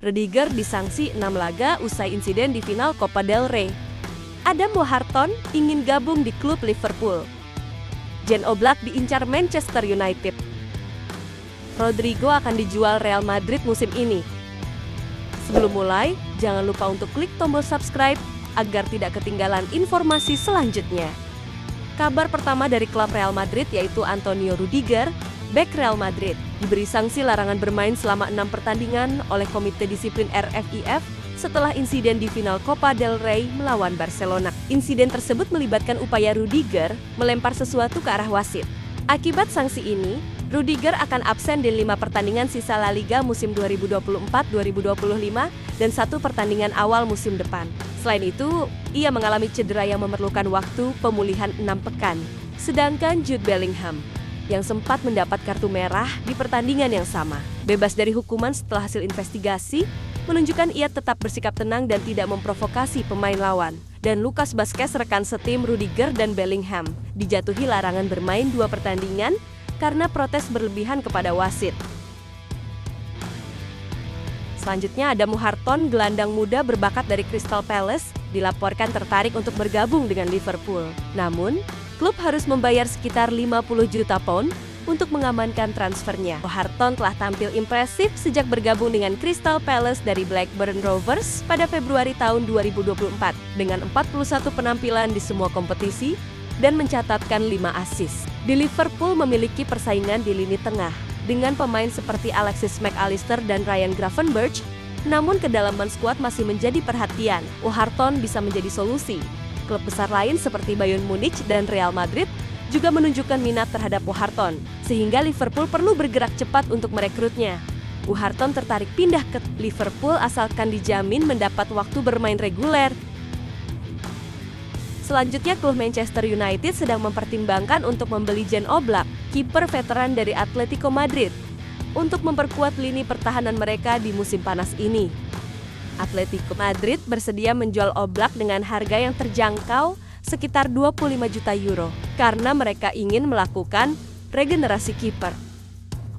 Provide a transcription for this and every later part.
Rudiger disanksi 6 laga usai insiden di final Copa del Rey. Adam Wharton ingin gabung di klub Liverpool. Jan Oblak diincar Manchester United. Rodrigo akan dijual Real Madrid musim ini. Sebelum mulai, jangan lupa untuk klik tombol subscribe agar tidak ketinggalan informasi selanjutnya. Kabar pertama dari klub Real Madrid yaitu Antonio Rudiger, bek Real Madrid, diberi sanksi larangan bermain selama 6 pertandingan oleh Komite Disiplin RFIF setelah insiden di final Copa del Rey melawan Barcelona. Insiden tersebut melibatkan upaya Rudiger melempar sesuatu ke arah wasit. Akibat sanksi ini, Rudiger akan absen di 5 pertandingan sisa La Liga musim 2024-2025 dan 1 pertandingan awal musim depan. Selain itu, ia mengalami cedera yang memerlukan waktu pemulihan 6 pekan. Sedangkan Jude Bellingham yang sempat mendapat kartu merah di pertandingan yang sama, bebas dari hukuman setelah hasil investigasi menunjukkan ia tetap bersikap tenang dan tidak memprovokasi pemain lawan. Dan Lucas Vazquez, rekan setim Rudiger dan Bellingham, dijatuhi larangan bermain 2 pertandingan karena protes berlebihan kepada wasit. Selanjutnya, Adam Wharton, gelandang muda berbakat dari Crystal Palace, dilaporkan tertarik untuk bergabung dengan Liverpool. Namun, klub harus membayar sekitar 50 juta pound untuk mengamankan transfernya. Wharton telah tampil impresif sejak bergabung dengan Crystal Palace dari Blackburn Rovers pada Februari tahun 2024 dengan 41 penampilan di semua kompetisi dan mencatatkan 5 assist. Di Liverpool memiliki persaingan di lini tengah dengan pemain seperti Alexis Mac Allister dan Ryan Gravenberch, namun kedalaman skuad masih menjadi perhatian. Wharton bisa menjadi solusi. Klub besar lain seperti Bayern Munich dan Real Madrid juga menunjukkan minat terhadap Wharton, sehingga Liverpool perlu bergerak cepat untuk merekrutnya. Wharton tertarik pindah ke Liverpool asalkan dijamin mendapat waktu bermain reguler. Selanjutnya, klub Manchester United sedang mempertimbangkan untuk membeli Jan Oblak, kiper veteran dari Atletico Madrid, untuk memperkuat lini pertahanan mereka di musim panas ini. Atletico Madrid bersedia menjual Oblak dengan harga yang terjangkau sekitar 25 juta euro karena mereka ingin melakukan regenerasi kiper.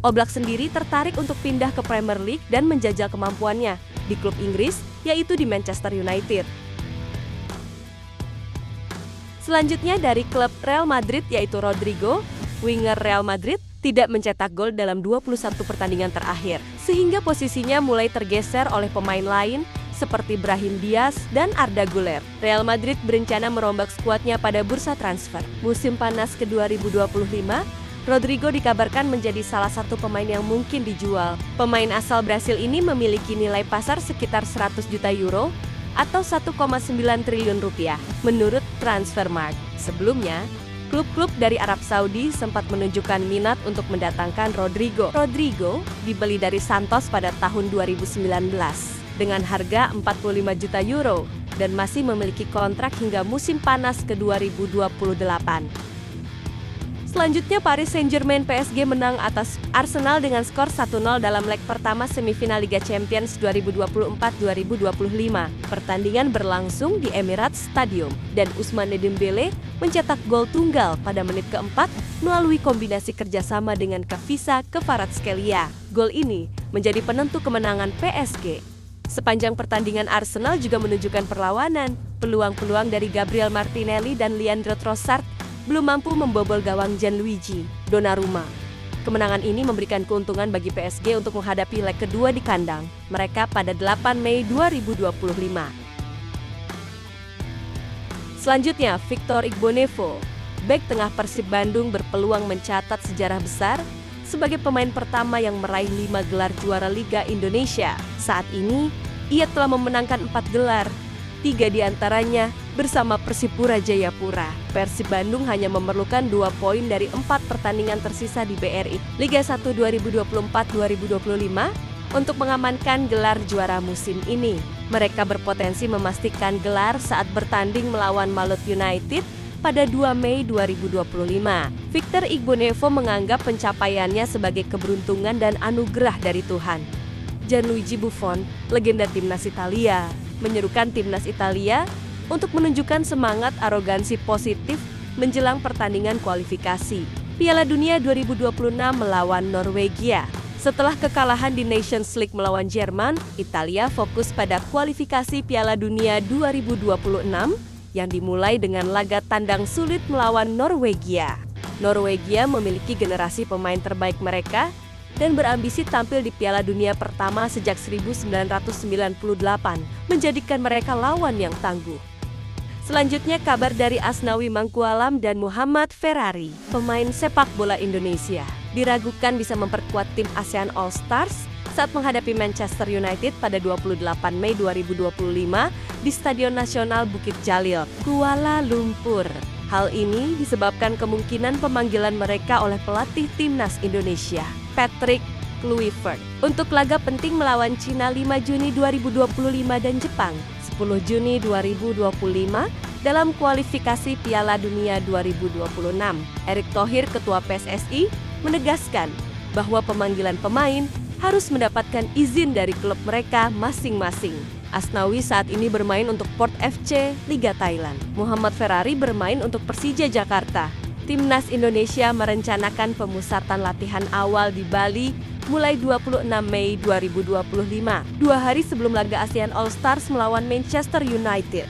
Oblak sendiri tertarik untuk pindah ke Premier League dan menjajal kemampuannya di klub Inggris, yaitu di Manchester United. Selanjutnya dari klub Real Madrid yaitu Rodrigo, winger Real Madrid, tidak mencetak gol dalam 21 pertandingan terakhir, sehingga posisinya mulai tergeser oleh pemain lain seperti Brahim Diaz dan Arda Güler. Real Madrid berencana merombak skuadnya pada bursa transfer. Musim panas ke-2025, Rodrigo dikabarkan menjadi salah satu pemain yang mungkin dijual. Pemain asal Brasil ini memiliki nilai pasar sekitar 100 juta euro atau 1,9 triliun rupiah menurut Transfermarkt. Sebelumnya, klub-klub dari Arab Saudi sempat menunjukkan minat untuk mendatangkan Rodrigo. Rodrigo dibeli dari Santos pada tahun 2019 dengan harga 45 juta euro dan masih memiliki kontrak hingga musim panas ke-2028. Selanjutnya, Paris Saint-Germain PSG menang atas Arsenal dengan skor 1-0 dalam leg pertama semifinal Liga Champions 2024-2025. Pertandingan berlangsung di Emirates Stadium dan Ousmane Dembélé mencetak gol tunggal pada menit keempat melalui kombinasi kerjasama dengan Kevisa Kvaratskhelia. Gol ini menjadi penentu kemenangan PSG. Sepanjang pertandingan Arsenal juga menunjukkan perlawanan. Peluang-peluang dari Gabriel Martinelli dan Leandro Trossard belum mampu membobol gawang Gianluigi Donnarumma. Kemenangan ini memberikan keuntungan bagi PSG untuk menghadapi leg kedua di kandang mereka pada 8 Mei 2025. Selanjutnya, Victor Igbonevo, bek tengah Persib Bandung, berpeluang mencatat sejarah besar sebagai pemain pertama yang meraih 5 gelar juara Liga Indonesia. Saat ini, ia telah memenangkan 4 gelar, 3 diantaranya bersama Persipura Jayapura. Persib Bandung hanya memerlukan 2 poin dari 4 pertandingan tersisa di BRI Liga 1 2024-2025 untuk mengamankan gelar juara musim ini. Mereka berpotensi memastikan gelar saat bertanding melawan Malut United pada 2 Mei 2025. Victor Igbonevo menganggap pencapaiannya sebagai keberuntungan dan anugerah dari Tuhan. Gianluigi Buffon, legenda timnas Italia, menyerukan timnas Italia untuk menunjukkan semangat arogansi positif menjelang pertandingan kualifikasi Piala Dunia 2026 melawan Norwegia. Setelah kekalahan di Nations League melawan Jerman, Italia fokus pada kualifikasi Piala Dunia 2026 yang dimulai dengan laga tandang sulit melawan Norwegia. Norwegia memiliki generasi pemain terbaik mereka dan berambisi tampil di Piala Dunia pertama sejak 1998, menjadikan mereka lawan yang tangguh. Selanjutnya kabar dari Asnawi Mangkualam dan Muhammad Ferrari, pemain sepak bola Indonesia, diragukan bisa memperkuat tim ASEAN All Stars saat menghadapi Manchester United pada 28 Mei 2025 di Stadion Nasional Bukit Jalil, Kuala Lumpur. Hal ini disebabkan kemungkinan pemanggilan mereka oleh pelatih timnas Indonesia, Patrick Kluivert, untuk laga penting melawan Cina 5 Juni 2025 dan Jepang 10 Juni 2025 dalam kualifikasi Piala Dunia 2026. Erick Thohir, Ketua PSSI, menegaskan bahwa pemanggilan pemain harus mendapatkan izin dari klub mereka masing-masing. Asnawi saat ini bermain untuk Port FC, Liga Thailand. Muhammad Ferrari bermain untuk Persija Jakarta. Timnas Indonesia merencanakan pemusatan latihan awal di Bali mulai 26 Mei 2025, 2 hari sebelum laga ASEAN All Stars melawan Manchester United.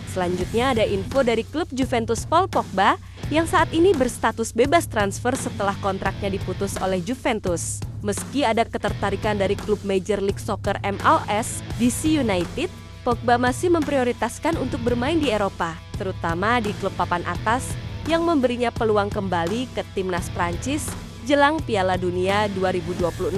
Selanjutnya ada info dari klub Juventus Paul Pogba yang saat ini berstatus bebas transfer setelah kontraknya diputus oleh Juventus. Meski ada ketertarikan dari klub Major League Soccer MLS, DC United, Pogba masih memprioritaskan untuk bermain di Eropa, terutama di klub papan atas yang memberinya peluang kembali ke timnas Prancis jelang Piala Dunia 2026.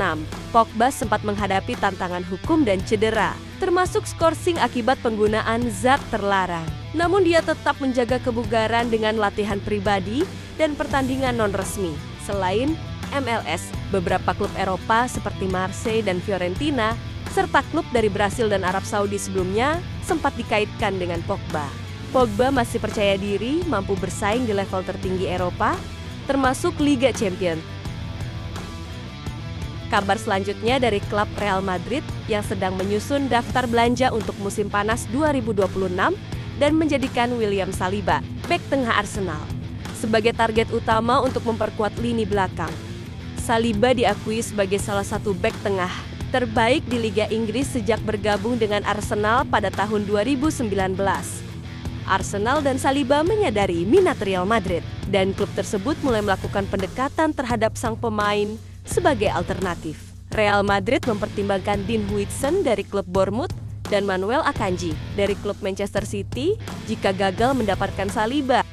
Pogba sempat menghadapi tantangan hukum dan cedera, termasuk skorsing akibat penggunaan zat terlarang. Namun dia tetap menjaga kebugaran dengan latihan pribadi dan pertandingan non-resmi. Selain MLS, beberapa klub Eropa seperti Marseille dan Fiorentina, serta klub dari Brasil dan Arab Saudi sebelumnya sempat dikaitkan dengan Pogba. Pogba masih percaya diri mampu bersaing di level tertinggi Eropa, termasuk Liga Champions. Kabar selanjutnya dari klub Real Madrid yang sedang menyusun daftar belanja untuk musim panas 2026 dan menjadikan William Saliba, bek tengah Arsenal, sebagai target utama untuk memperkuat lini belakang. Saliba diakui sebagai salah satu bek tengah terbaik di Liga Inggris sejak bergabung dengan Arsenal pada tahun 2019. Arsenal dan Saliba menyadari minat Real Madrid, dan klub tersebut mulai melakukan pendekatan terhadap sang pemain sebagai alternatif. Real Madrid mempertimbangkan Dean Huijsen dari klub Bournemouth dan Manuel Akanji dari klub Manchester City jika gagal mendapatkan Saliba.